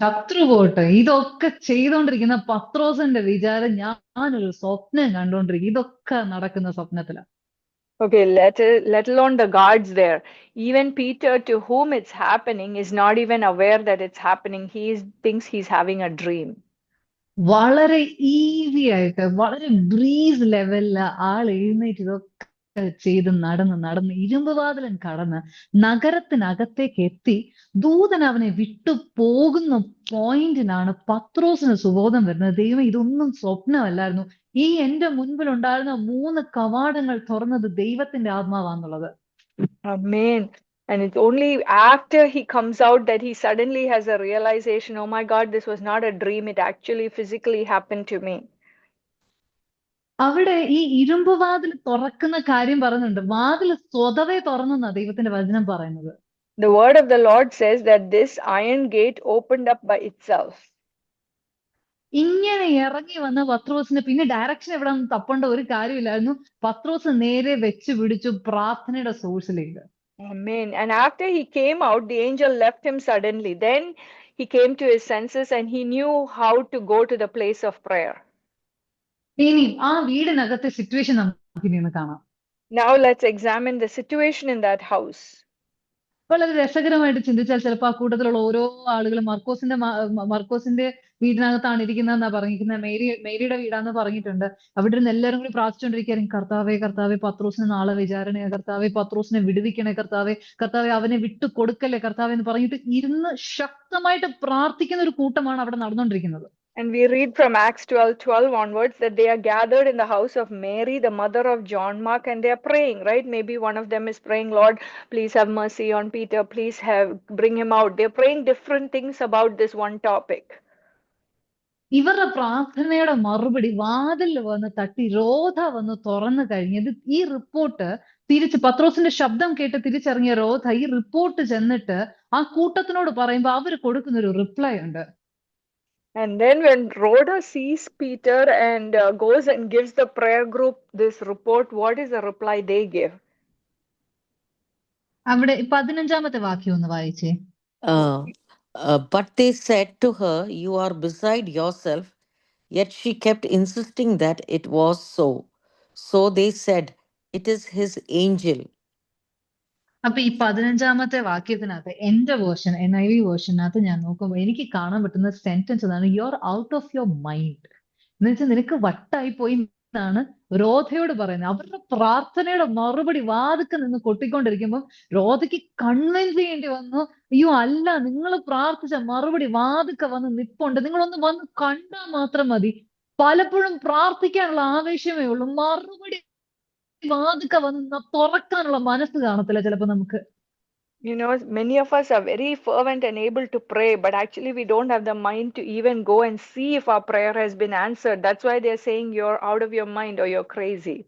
ശത്രു പോട്ടെ, ഇതൊക്കെ ചെയ്തോണ്ടിരിക്കുന്ന പത്രോസിന്റെ വിചാരം ഞാനൊരു സ്വപ്നം കണ്ടോണ്ടിരിക്കും, ഇതൊക്കെ നടക്കുന്ന സ്വപ്നത്തില. Okay, let alone the guards there. Even Peter, to whom it's happening, is not even aware that it's happening. He thinks he's having a dream. വളരെ ഈസി ആയിട്ട്, വളരെ ബ്രീസ് ലെവലില് ആൾ എഴുന്നേറ്റ് ഇതൊക്കെ ചെയ്ത് നടന്ന് ഇരുമ്പ് വാതിലും കടന്ന് നഗരത്തിനകത്തേക്ക് എത്തി. ദൂതൻ അവനെ വിട്ടു പോകുന്ന പോയിന്റിനാണ് പത്രോസിന് സുബോധം വരുന്നത്. ദൈവം, ഇതൊന്നും സ്വപ്നമല്ലായിരുന്നു, ഈ എന്റെ മുൻപിൽ ഉണ്ടായിരുന്ന 3 കവാടങ്ങൾ തുറന്നത് ദൈവത്തിന്റെ ആത്മാവാന്നുള്ളത്. Amen. And it's only after he comes out that he suddenly has a realization, oh my God, this was not a dream. It actually physically happened to me. അവിടെ ഈ ഇരുമ്പ് വാതിൽ തുറക്കുന്ന കാര്യം പറയുന്നുണ്ട്. വാതിൽ സ്വതവേ തുറന്നെന്നാ ദൈവത്തിന്റെ വചനം പറയുന്നത്. The word of the Lord says that this iron gate opened up by itself. ഇങ്ങനെ ഇറങ്ങി വന്ന പത്രോസിന് പിന്നെ ഡയറക്ഷൻ എവിടെ നിന്ന് തപ്പേണ്ട ഒരു കാര്യമില്ലായിരുന്നു. പത്രോസ് നേരെ വെച്ച് പിടിച്ചു പ്രാർത്ഥനയുടെ സോഴ്സിലേക്ക്. Amen. And after he came out, the angel left him suddenly. Then he came to his senses and he knew how to go to the place of prayer. ഇനി ആ വീടിനകത്തെ സിറ്റുവേഷൻ നമുക്ക് ഇനി ഒന്ന് കാണാം. Now let's examine the situation in that house. വളരെ രസകരമായിട്ട് ചിന്തിച്ചാൽ ചിലപ്പോൾ ആ കൂട്ടത്തിലുള്ള ഓരോ ആളുകളും മർക്കോസിന്റെ വീടിനകത്താണ് ഇരിക്കുന്നതെന്നാ പറഞ്ഞിരിക്കുന്നത്. മേരിയുടെ വീടാന്ന് പറഞ്ഞിട്ടുണ്ട്. അവിടെ ഇരുന്ന് എല്ലാവരും കൂടി പ്രാർത്ഥിച്ചുകൊണ്ടിരിക്കുകയായിരുന്നു, കർത്താവേ പത്രോസിന് നാളെ വിചാരണയാ, കർത്താവേ പത്രോസിനെ വിടുവിക്കണേ, കർത്താവേ അവനെ വിട്ടു കൊടുക്കല്ലേ കർത്താവേ എന്ന് പറഞ്ഞിട്ട് ഇരുന്ന് ശക്തമായിട്ട് പ്രാർത്ഥിക്കുന്ന ഒരു കൂട്ടമാണ് അവിടെ നടന്നുകൊണ്ടിരിക്കുന്നത്. And we read from Acts 12:12 onwards that they are gathered in the house of Mary, the mother of John Mark, and they are praying, right? Maybe one of them is praying, Lord, please have mercy on Peter, please bring him out. They're praying different things about this one topic. ഇവരുടെ പ്രാർത്ഥനയുടെ മറുപടി വാതിൽ വന്ന് തട്ടി രോധ വന്ന് തുറന്നു കഴിഞ്ഞത്. ഈ റിപ്പോർട്ട് പത്രോസിന്റെ ശബ്ദം കേട്ട് തിരിച്ചറിഞ്ഞ രോധ ഈ റിപ്പോർട്ട് ചെന്നിട്ട് ആ കൂട്ടത്തിനോട് പറയുമ്പോ അവര് കൊടുക്കുന്ന ഒരു റിപ്ലൈ ഉണ്ട്. And then when Rhoda sees Peter and goes and gives the prayer group this report, what is the reply they give? അവിടെ 15ാമത്തെ വാക്യം ഒന്ന് വായിച്ചേ. But they said to her, you are beside yourself. Yet she kept insisting that it was so. So they said, it is his angel. അപ്പൊ ഈ 15ാമത്തെ വാക്യത്തിനകത്ത് എന്റെ version NIV വേർഷനകത്ത് ഞാൻ നോക്കുമ്പോൾ എനിക്ക് കാണാൻ പറ്റുന്ന സെന്റൻസ് എന്നാണ്, you are out of your mind. എന്ന് വെച്ചാൽ നിനക്ക് വട്ടായി പോയി എന്നാണ് രോധയോട് പറയുന്നത്. അവരുടെ പ്രാർത്ഥനയുടെ മറുപടി വാതിക്ക് നിന്ന് കൊട്ടിക്കൊണ്ടിരിക്കുമ്പോൾ രോധയ്ക്ക് കൺവിൻസ് ചെയ്യേണ്ടി വന്നു, അയ്യോ അല്ല, നിങ്ങൾ പ്രാർത്ഥിച്ച മറുപടി വാതിക്ക വന്ന് നിപ്പുണ്ട്, നിങ്ങളൊന്ന് വന്ന് കണ്ടാൽ മാത്രം മതി. പലപ്പോഴും പ്രാർത്ഥിക്കാനുള്ള ആവേശമേ ഉള്ളൂ, മറുപടി വാതിക്ക വന്ന് തുറക്കാനുള്ള മനസ്സ് കാണത്തില്ല ചിലപ്പോ നമുക്ക്. You know, many of us are very fervent and able to pray, but actually we don't have the mind to even go and see if our prayer has been answered. That's why they're saying you're out of your mind or you're crazy.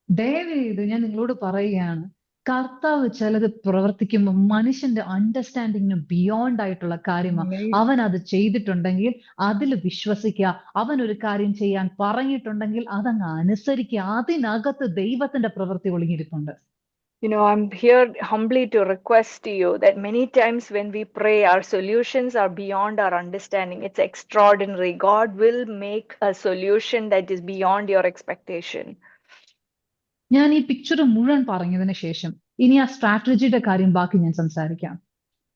ദയവേത് ഞാൻ നിങ്ങളോട് പറയുകയാണ്, കർത്താവ് ചിലത് പ്രവർത്തിക്കുമ്പോൾ മനുഷ്യന്റെ അണ്ടർസ്റ്റാൻഡിങ്ങിന് beyond ആയിട്ടുള്ള കാര്യമാണ്. അവൻ അത് ചെയ്തിട്ടുണ്ടെങ്കിൽ അതിൽ വിശ്വസിക്കുക. അവൻ ഒരു കാര്യം ചെയ്യാൻ പറഞ്ഞിട്ടുണ്ടെങ്കിൽ അതങ്ങ് അനുസരിക്കുക. അതിനകത്ത് ദൈവത്തിന്റെ പ്രവൃത്തി ഒളിഞ്ഞിരിപ്പുണ്ട്. You know, I'm here humbly to request to you that many times when we pray, our solutions are beyond our understanding. It's extraordinary. God will make a solution that is beyond your expectation. ഞാൻ ഈ picture മുഴുവൻ പറഞ്ഞതിന് ശേഷം ഇനി ആ സ്ട്രാറ്റജിയുടെ കാര്യം ബാക്കി ഞാൻ സംസാരിക്കാം.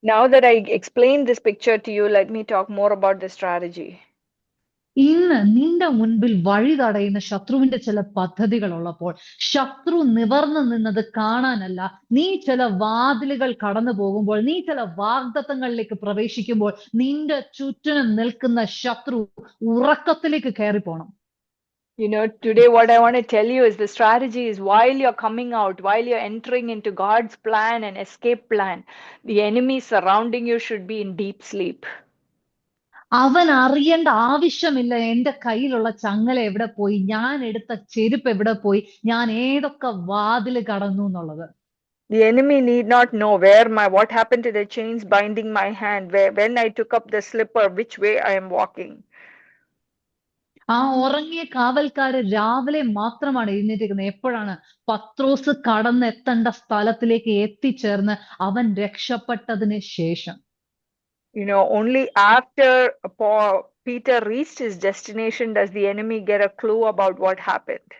Now that I explained this picture to you, let me talk more about the strategy. ഇന്ന് നിന്റെ മുൻപിൽ വഴി തടയുന്ന ശത്രുവിന്റെ ചില പദ്ധതികൾ ഉള്ളപ്പോൾ ശത്രു നിവർന്നു നിന്നത് കാണാനല്ല, നീ ചില വാതിലുകൾ കടന്നു പോകുമ്പോൾ, നീ ചില വാഗ്ദത്തങ്ങളിലേക്ക് പ്രവേശിക്കുമ്പോൾ നിന്റെ ചുറ്റിനും നിൽക്കുന്ന ശത്രു ഉറക്കത്തിലേക്ക് കയറി പോണം. You know, today what I want to tell you is the strategy is while you're coming out, while you're entering into God's plan and escape plan, the enemy surrounding you should be in deep sleep. അവൻ അറിയേണ്ട ആവശ്യമില്ല എന്റെ കയ്യിലുള്ള ചങ്ങല എവിടെ പോയി, ഞാൻ എടുത്ത ചെരുപ്പ് എവിടെ പോയി, ഞാൻ ഏതൊക്കെ വാതില് കടന്നു എന്നുള്ളത്. The enemy need not know what happened to the chains binding my hand, when I took up the slipper, which way I am walking. ആ ഉറങ്ങിയ കാവൽക്കാര് രാവിലെ മാത്രമാണ് എഴുന്നേറ്റിരിക്കുന്നത്. എപ്പോഴാണ്? പത്രോസ് കടന്നെത്തേണ്ട സ്ഥലത്തിലേക്ക് എത്തിച്ചേർന്ന് അവൻ രക്ഷപ്പെട്ടതിന് ശേഷം. You know, only after Peter reached his destination does the enemy get a clue about what happened.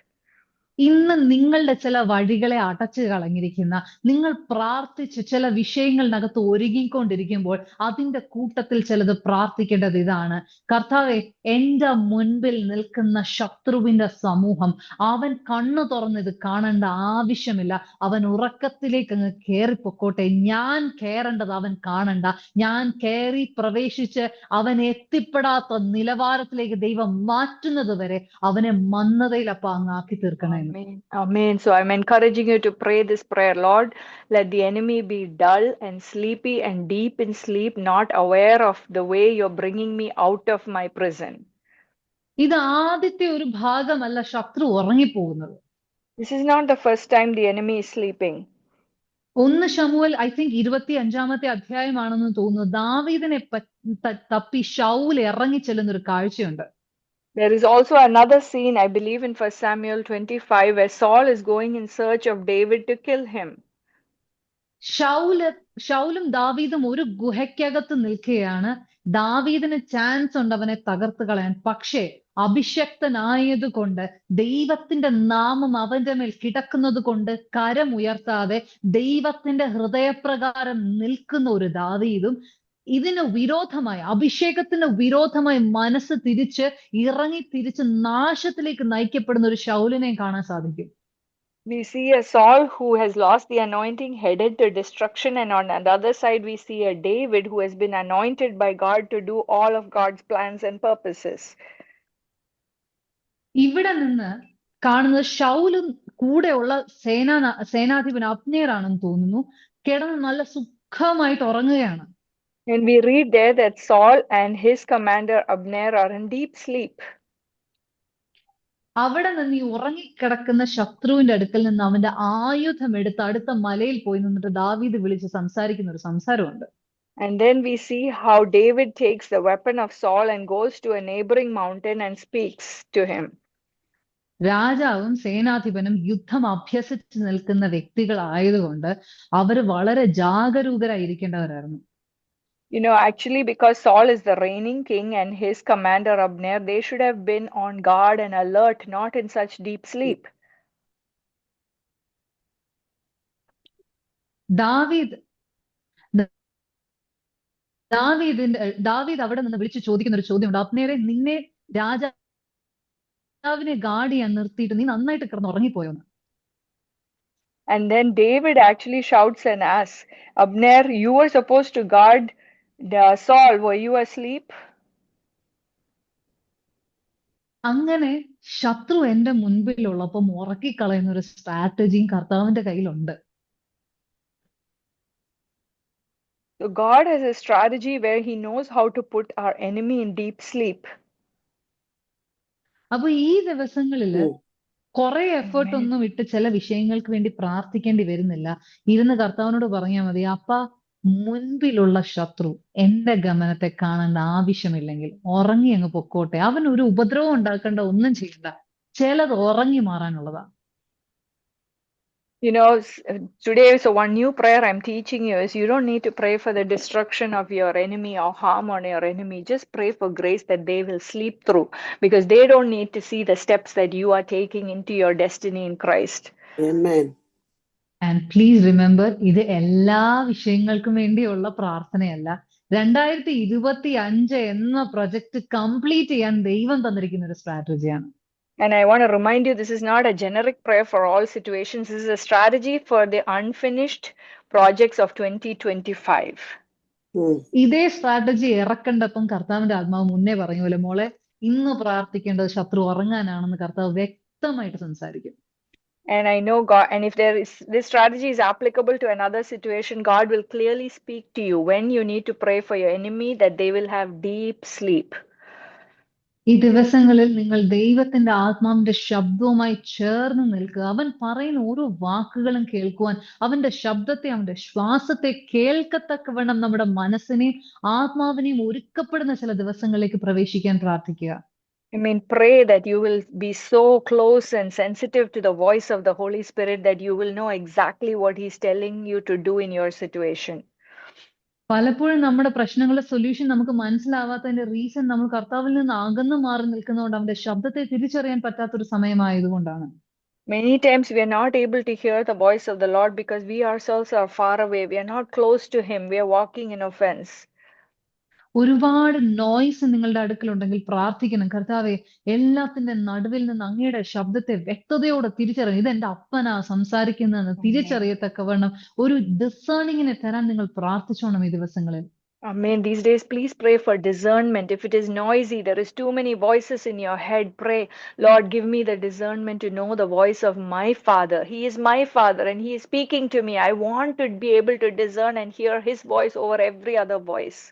ഇന്ന് നിങ്ങളുടെ ചില വഴികളെ അടച്ചു കളഞ്ഞിരിക്കുന്ന, നിങ്ങൾ പ്രാർത്ഥിച്ച് ചില വിഷയങ്ങളിനകത്ത് ഒരുങ്ങിക്കൊണ്ടിരിക്കുമ്പോൾ അതിന്റെ കൂട്ടത്തിൽ ചിലത് പ്രാർത്ഥിക്കേണ്ടത് ഇതാണ്: കർത്താവേ, എന്റെ മുൻപിൽ നിൽക്കുന്ന ശത്രുവിന്റെ സമൂഹം അവൻ കണ്ണു തുറന്നത് കാണേണ്ട ആവശ്യമില്ല, അവൻ ഉറക്കത്തിലേക്ക് അങ്ങ് കയറിപ്പൊക്കോട്ടെ. ഞാൻ കയറേണ്ടത് അവൻ കാണണ്ട. ഞാൻ കയറി പ്രവേശിച്ച് അവൻ എത്തിപ്പെടാത്ത നിലവാരത്തിലേക്ക് ദൈവം മാറ്റുന്നത് വരെ അവനെ മന്ദതയിലപ്പ അങ്ങാക്കി തീർക്കണേ. പറയുന്നു. Amen. Amen. So I'm encouraging you to pray this prayer. Lord, let the enemy be dull and sleepy and deep in sleep, not aware of the way you're bringing me out of my prison. ഇത് ആദ്യത്തെ ഒരു ഭാഗമല്ല ശത്രു ഉറങ്ങിപ്പോകുന്നത്. This is not the first time the enemy is sleeping. 1 Samuel I think 25-ാമത്തെ അധ്യായമാണെന്ന് തോന്നുന്നു. ദാവീദിനെ തപ്പി ശൗൽ ഇറങ്ങി ചെല്ലുന്ന ഒരു കാഴ്ചയുണ്ട്. There is also another scene, I believe, in 1 Samuel 25, where Saul is going in search of David to kill him. ശൗലും ദാവീദും ഒരു ഗുഹയ്ക്കകത്ത് നിൽക്കുകയാണ്. ദാവീദിന് ചാൻസ് ഉണ്ട് അവനെ തകർത്ത് കളയാൻ. പക്ഷേ അഭിഷക്തനായതുകൊണ്ട് ദൈവത്തിന്റെ നാമം അവന്റെ മേൽ കിടക്കുന്നത് കൊണ്ട് കരമുയർത്താതെ ദൈവത്തിന്റെ ഹൃദയപ്രകാരം നിൽക്കുന്ന ഒരു ദാവീദും ഇതിന് വിരോധമായി, അഭിഷേകത്തിന് വിരോധമായി മനസ്സ് തിരിച്ച് നാശത്തിലേക്ക് നയിക്കപ്പെടുന്ന ഒരു ശൗലിനെയും കാണാൻ സാധിക്കും. We see a Saul who has lost the anointing, headed to destruction, and on the other side we see a David who has been anointed by God to do all of God's plans and purposes. ഇവിടെ നിന്ന് കാണുന്നത് ശൗലും കൂടെയുള്ള സേനാധിപൻ അബ്നേർ ആണെന്ന് തോന്നുന്നു. കിടന്ന് നല്ല സുഖമായിട്ട് ഉറങ്ങുകയാണ്. And we read there that Saul and his commander Abner are in deep sleep. അവിടെ നിന്ന് ഈ ഉറങ്ങിക്കിടക്കുന്ന ശത്രുവിന്റെ അടുക്കൽ നിന്ന് അവന്റെ ആയുധം എടുത്ത് അടുത്ത മലയിൽ പോയി നിന്നിട്ട് ദാവീദ് വിളിച്ച് സംസാരിക്കുന്ന ഒരു സംസാരമുണ്ട്. And then we see how David takes the weapon of Saul and goes to a neighboring mountain and speaks to him. രാജാവും സേനാധിപനും യുദ്ധം അഭ്യസിച്ച് നിൽക്കുന്ന വ്യക്തികളായതുകൊണ്ട് അവർ വളരെ ജാഗരൂകരായിരിക്കേണ്ടവരായിരുന്നു. You know, actually, because Saul is the reigning king and his commander Abner, they should have been on guard and alert, not in such deep sleep. ദാവീദ് അവിടെ നിന്ന് വിളിച്ചു ചോദിക്കുന്ന ഒരു ചോദ്യമുണ്ട്. അബ്നേരെ, നിന്നെ രാജാവിനെ ഗാർഡ് ചെയ്യാൻ നിർത്തിയിട്ട് നീ നന്നായിട്ട് കിടന്ന് ഉറങ്ങിപ്പോയോന്ന്. And then David actually shouts and asks, Abner, you were supposed to guard Saul, were you asleep? അങ്ങനെ ശത്രു എന്റെ മുൻപിലുള്ളപ്പം ഉറക്കിക്കളയുന്ന ഒരു സ്ട്രാറ്റജിയും കർത്താവിന്റെ കയ്യിലുണ്ട്. So God has a strategy where he knows how to put our enemy in deep sleep. അപ്പൊ ഈ ദിവസങ്ങളില് കുറെ എഫേർട്ട് ഒന്നും ഇട്ട് ചില വിഷയങ്ങൾക്ക് വേണ്ടി പ്രാർത്ഥിക്കേണ്ടി വരുന്നില്ല. ഇരുന്ന് കർത്താവിനോട് പറഞ്ഞാൽ മതി, അപ്പ മുൻപിലുള്ള ശത്രു എന്റെ ഗമനത്തെ കാണേണ്ട ആവശ്യമില്ലെങ്കിൽ ഉറങ്ങി അങ്ങ് പൊക്കോട്ടെ. അവൻ ഒരു ഉപദ്രവം ഉണ്ടാക്കേണ്ട, ഒന്നും ചെയ്യണ്ട. ചിലത് ഉറങ്ങി മാറാനുള്ളതാ. You know, today, so one new prayer I'm teaching you is you don't need to pray for the destruction of your enemy or harm on your enemy. Just pray for grace that they will sleep through, because they don't need to see the steps that you are taking into your destiny in Christ. Amen. And please remember, ഇത് എല്ലാ വിഷയങ്ങൾക്കും വേണ്ടിയുള്ള പ്രാർത്ഥനയല്ല. 2025 എന്ന project complete ചെയ്യാൻ ദൈവം തന്നിരിക്കുന്ന ഒരു സ്ട്രാറ്റജിയാണ്. And I want to remind you, this is not a generic prayer for all situations. This is a strategy for the unfinished projects of 2025. ഇതേ സ്ട്രാറ്റജി ഇറക്കണ്ടപ്പം കർത്താവിന്റെ ആത്മാവ് മുന്നേ പറഞ്ഞ പോലെ, മോളെ ഇന്ന് പ്രാർത്ഥിക്കേണ്ടത് ശത്രു ഉറങ്ങാനാണെന്ന് കർത്താവ് വ്യക്തമായിട്ട് സംസാരിക്കും. And I know God, and if this strategy is applicable to another situation, God will clearly speak to you when you need to pray for your enemy, that they will have deep sleep. ഈ ദിവസങ്ങളിൽ നിങ്ങൾ ദൈവത്തിന്റെ ആത്മാവിന്റെ ശബ്ദവുമായി ചേർന്ന് നിൽക്കുക. അവൻ പറയുന്ന ഓരോ വാക്കുകളും കേൾക്കുവാൻ, അവന്റെ ശബ്ദത്തെ, അവന്റെ ശ്വാസത്തെ കേൾക്കത്തക്കവണ്ണം നമ്മുടെ മനസ്സിനെയും ആത്മാവിനെയും ഒരുക്കപ്പെടുന്ന ചില ദിവസങ്ങളിലേക്ക് പ്രവേശിക്കാൻ പ്രാർത്ഥിക്കുക. I mean, pray that you will be so close and sensitive to the voice of the Holy Spirit that you will know exactly what He's telling you to do in your situation. പലപ്പോഴും നമ്മുടെ പ്രശ്നങ്ങളുടെ solution നമുക്ക് മനസ്സിലാവാത്തതിന്റെ reason നമ്മൾ കർത്താവിൽ നിന്ന് അകന്നു മാറി നിൽക്കുന്നതുകൊണ്ട്, അവന്റെ ശബ്ദത്തെ തിരിച്ചറിയാൻ പറ്റാത്തൊരു സമയമായതുകൊണ്ടാണ്. Many times we are not able to hear the voice of the Lord because we ourselves are far away. We are not close to Him. We are walking in offense. ഒരുപാട് നോയ്സ് നിങ്ങളുടെ അടുക്കലുണ്ടെങ്കിൽ പ്രാർത്ഥിക്കണം, കർത്താവെ എല്ലാത്തിന്റെ നടുവിൽ നിന്ന് അങ്ങയുടെ ശബ്ദത്തെ വ്യക്തതയോടെ തിരിച്ചറിയണം. ഇതെന്റെ അപ്പനാ സംസാരിക്കുന്നതെന്ന് തിരിച്ചറിയത്തക്കവണ്ണം ഒരു ഡിസേണിങ്ങിനെ തരാൻ നിങ്ങൾ പ്രാർത്ഥിച്ചോണം ഈ ദിവസങ്ങളിൽ. Amen. These days, please pray for discernment. If it is noisy, there is too many voices in your head, pray, Lord, give me the discernment to know the voice of my Father. He is my Father and He is speaking to me. I want to be able to discern and hear His voice over every other voice.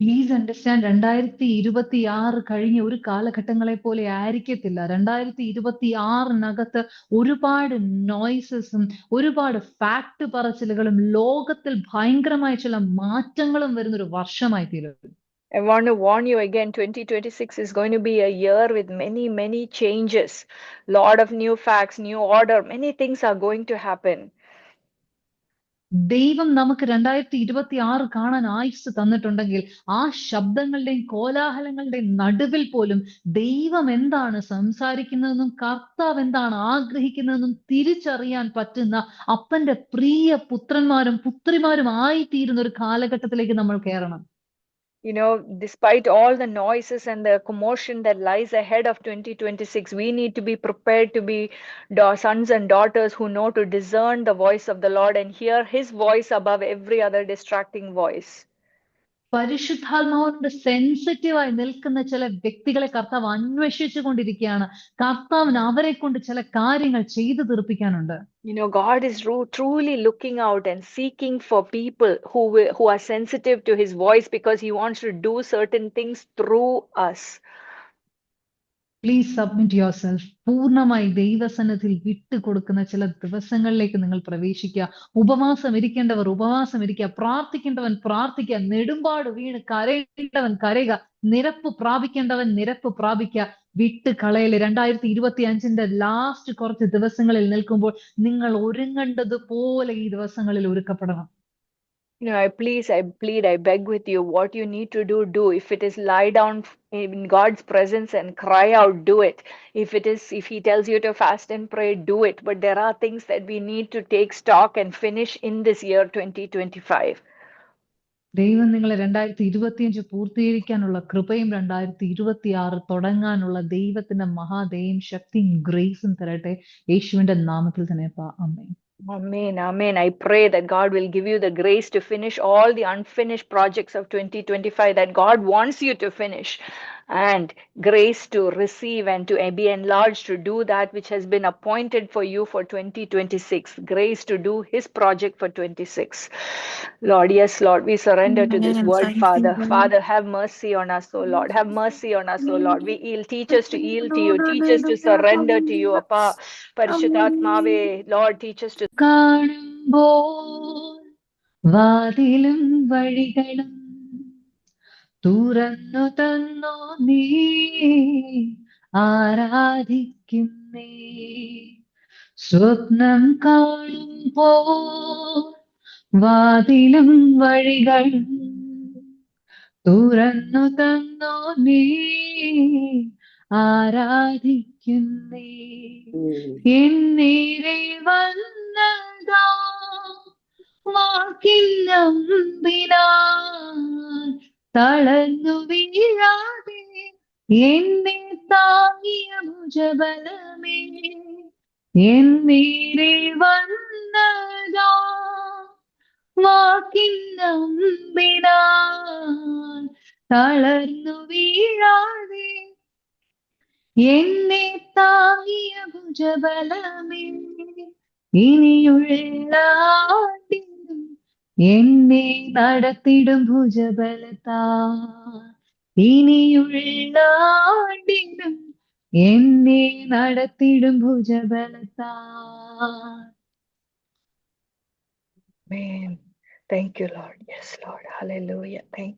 Please understand 2026 കഴിഞ്ഞ ഒരു കാലഘട്ടങ്ങളെ പോലെ ആയിരിക്കത്തില്ല. 2026-നകത്ത് ഒരുപാട് നോയ്സസും ഒരുപാട് fact പറച്ചിലുകളും ലോകത്തിൽ ഭയങ്കരമായ ചില മാറ്റങ്ങളും വരുന്ന ഒരു വർഷമായി തീരും. I want to warn you again, 2026 is going to be a year with many, many changes. Lot of new facts, new order, many things are going to happen. ദൈവം നമുക്ക് 2026 കാണാൻ ആയുസ് തന്നിട്ടുണ്ടെങ്കിൽ ആ ശബ്ദങ്ങളുടെയും കോലാഹലങ്ങളുടെയും നടുവിൽ പോലും ദൈവം എന്താണ് സംസാരിക്കുന്നതെന്നും കർത്താവ് എന്താണ് ആഗ്രഹിക്കുന്നതെന്നും തിരിച്ചറിയാൻ പറ്റുന്ന അപ്പന്റെ പ്രിയ പുത്രന്മാരും പുത്രിമാരും ആയിത്തീരുന്ന ഒരു കാലഘട്ടത്തിലേക്ക് നമ്മൾ കയറണം. You know, despite all the noises and the commotion that lies ahead of 2026, we need to be prepared to be sons and daughters who know to discern the voice of the Lord and hear His voice above every other distracting voice. പരിശുദ്ധാത്മാവിനോട് സെൻസിറ്റീവായി നിൽക്കുന്ന ചില വ്യക്തികളെ കർത്താവ് അന്വേഷിച്ചു കൊണ്ടിരിക്കുകയാണ്. കർത്താവിന് അവരെ കൊണ്ട് ചില കാര്യങ്ങൾ ചെയ്തു തീർപ്പിക്കാനുണ്ട്. You know, God is truly looking out and seeking for people who are sensitive to His voice because He wants to do certain things through us. Please submit your self. പൂർണ്ണമായി ദൈവസന്നിധിയിൽ വിട്ടുകൊടുക്കുന്ന ചില ദിവസങ്ങളിലേക്ക് നിങ്ങൾ പ്രവേശിക്കുക. ഉപവാസം ഇരിക്കേണ്ടവർ ഉപവാസം ഇരിക്കുക, പ്രാർത്ഥിക്കേണ്ടവൻ പ്രാർത്ഥിക്കുക, നെടുമ്പാട് വീണ് കരയേണ്ടവൻ കരയുക, നിരപ്പ് പ്രാപിക്കേണ്ടവൻ നിരപ്പ് പ്രാപിക്കുക. വിട്ട് കളയല്. 2025-ന്റെ ലാസ്റ്റ് കുറച്ച് ദിവസങ്ങളിൽ നിൽക്കുമ്പോൾ നിങ്ങൾ ഒരുങ്ങേണ്ടതുപോലെ ഈ ദിവസങ്ങളിൽ ഒരുക്കപ്പെടണം. You know, I plead, I beg with you, what you need to do. If it is lie down in God's presence and cry out, do it. If He tells you to fast and pray, do it. But there are things that we need to take stock and finish in this year 2025. ദൈവം നിങ്ങളെ 2025 പൂർത്തീകരിക്കാനുള്ള കൃപയും 2026 തുടങ്ങാനുള്ള ദൈവത്തിന്റെ മഹാദയും ശക്തിയും ഗ്രേസും തരട്ടെ. യേശുവിന്റെ നാമത്തിൽ തന്നെ. ആമേൻ. Amen. Amen. I pray that God will give you the grace to finish all the unfinished projects of 2025 that God wants you to finish, and grace to receive and to be enlarged to do that which has been appointed for you for 2026. Grace to do His project for 26. Lord, yes, Lord, we surrender to this word, Father. Father, have mercy on us, O Lord. Have mercy on us, O Lord. Teach us to yield to you. Teach us to surrender to you, Appa. Parishuddhatmave, Lord, teach us to കാണുമ്പോൾ വാതിലും വഴികളും തുറന്നു തന്നോ നീ ആരാധിക്കുന്നേ. സ്വപ്നം കാണുമ്പോൾ വാതിലും വഴികളും തുറന്നു തന്നോ നീ ആരാധിക്കുന്നേ. എന്നീരെ വന്നതാ വാക്കിന്നമ്പിനാൽ തളർന്നു വീഴാതെ എന്നെ താങ്ങിയ ഭുജബലമേ. എന്നീരെ വന്നതാ വാക്കിന്നമ്പിനാൽ തളർന്നു വീഴാതെ എന്നെ താങ്ങിയ ഭുജബലമേ. ഇനിയുള്ള ആണ്ടിലും എന്നെ നടത്തിടും ഭുജബലത്താ. ഇനിയുള്ള ആണ്ടിലും എന്നെ നടത്തിടും ഭുജബലത്താ. Amen. Thank you, Lord. Yes, Lord. Hallelujah. Thank you.